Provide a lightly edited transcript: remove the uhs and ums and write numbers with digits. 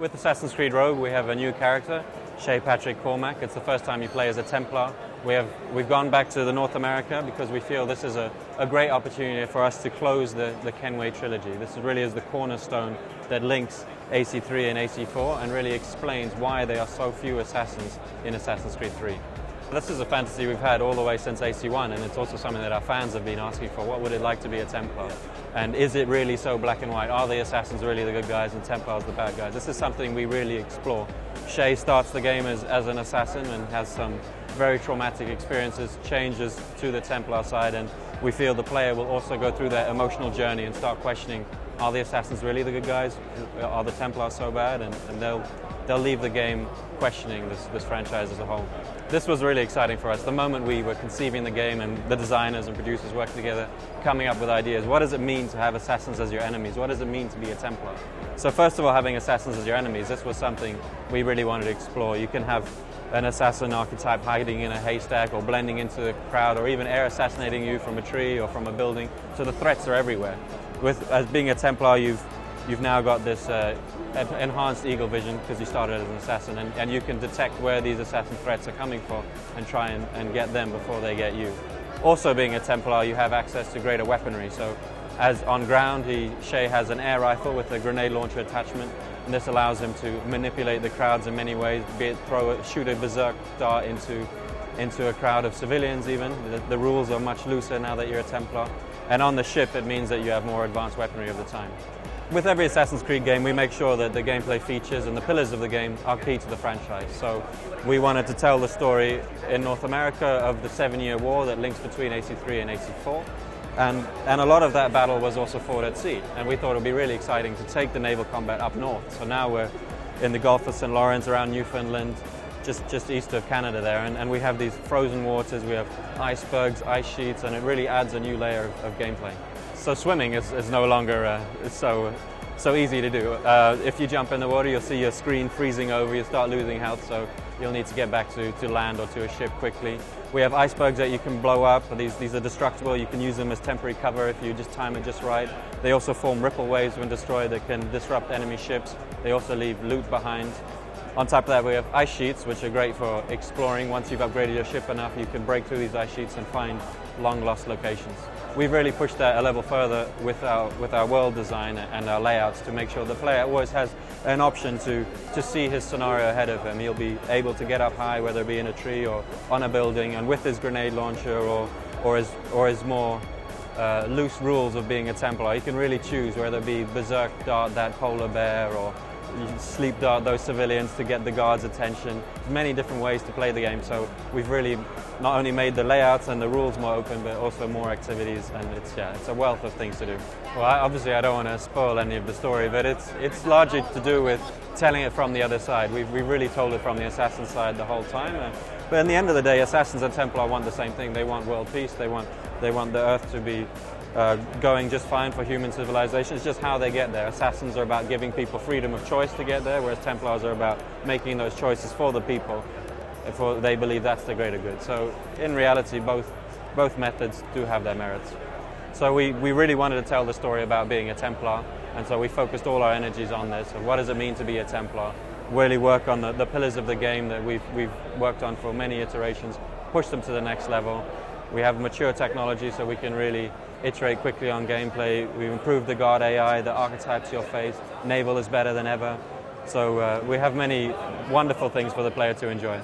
With Assassin's Creed Rogue, we have a new character, Shay Patrick Cormac. It's the first time you play as a Templar. We've gone back to the North America because we feel this is a great opportunity for us to close the Kenway trilogy. This really is the cornerstone that links AC3 and AC4 and really explains why there are so few assassins in Assassin's Creed 3. This is a fantasy we've had all the way since AC1, and it's also something that our fans have been asking for. What would it like to be a Templar? And is it really so black and white? Are the assassins really the good guys and Templars the bad guys? This is something we really explore. Shay starts the game as an assassin and has some very traumatic experiences, changes to the Templar side, and we feel the player will also go through that emotional journey and start questioning, are the assassins really the good guys? Are the Templars so bad? And they'll leave the game questioning this franchise as a whole. This was really exciting for us. The moment we were conceiving the game and the designers and producers worked together, coming up with ideas. What does it mean to have assassins as your enemies? What does it mean to be a Templar? So first of all, having assassins as your enemies, this was something we really wanted to explore. You can have an assassin archetype hiding in a haystack or blending into the crowd or even air assassinating you from a tree or from a building. So the threats are everywhere. As being a Templar, you've now got this enhanced eagle vision because you started as an assassin, and you can detect where these assassin threats are coming from and try and get them before they get you. Also, being a Templar, you have access to greater weaponry. So as on ground, Shay has an air rifle with a grenade launcher attachment, and this allows him to manipulate the crowds in many ways, be it shoot a berserk dart into a crowd of civilians even. The rules are much looser now that you're a Templar. And on the ship, it means that you have more advanced weaponry of the time. With every Assassin's Creed game, we make sure that the gameplay features and the pillars of the game are key to the franchise. So we wanted to tell the story in North America of the 7-year war that links between AC3 and AC4. And a lot of that battle was also fought at sea. And we thought it would be really exciting to take the naval combat up north. So now we're in the Gulf of St. Lawrence, around Newfoundland, just east of Canada there, and we have these frozen waters, we have icebergs, ice sheets, and it really adds a new layer of gameplay. So swimming is no longer so easy to do. If you jump in the water, you'll see your screen freezing over, you start losing health, so you'll need to get back to land or to a ship quickly. We have icebergs that you can blow up. These are destructible. You can use them as temporary cover if you just time it just right. They also form ripple waves when destroyed that can disrupt enemy ships. They also leave loot behind. On top of that, we have ice sheets, which are great for exploring. Once you've upgraded your ship enough, you can break through these ice sheets and find long-lost locations. We've really pushed that a level further with our world design and our layouts to make sure the player always has an option to see his scenario ahead of him. He'll be able to get up high, whether it be in a tree or on a building, and with his grenade launcher or his more loose rules of being a Templar, he can really choose whether it be berserk dart that polar bear or you can sleep dart those civilians to get the guards' attention. There's many different ways to play the game, so we've really not only made the layouts and the rules more open, but also more activities, and it's a wealth of things to do. Well, obviously I don't want to spoil any of the story, but it's largely to do with telling it from the other side. We've really told it from the assassin side the whole time, but in the end of the day, assassins and Templar want the same thing. They want world peace. They want the Earth to be going just fine for human civilization. It's just how they get there. Assassins are about giving people freedom of choice to get there, whereas Templars are about making those choices for the people, for they believe that's the greater good. So in reality, both methods do have their merits. So we really wanted to tell the story about being a Templar, and so we focused all our energies on this. So what does it mean to be a Templar? Really work on the pillars of the game that we've worked on for many iterations, push them to the next level. We have mature technology, so we can really iterate quickly on gameplay. We've improved the guard AI, the archetypes you'll face. Naval is better than ever. So we have many wonderful things for the player to enjoy.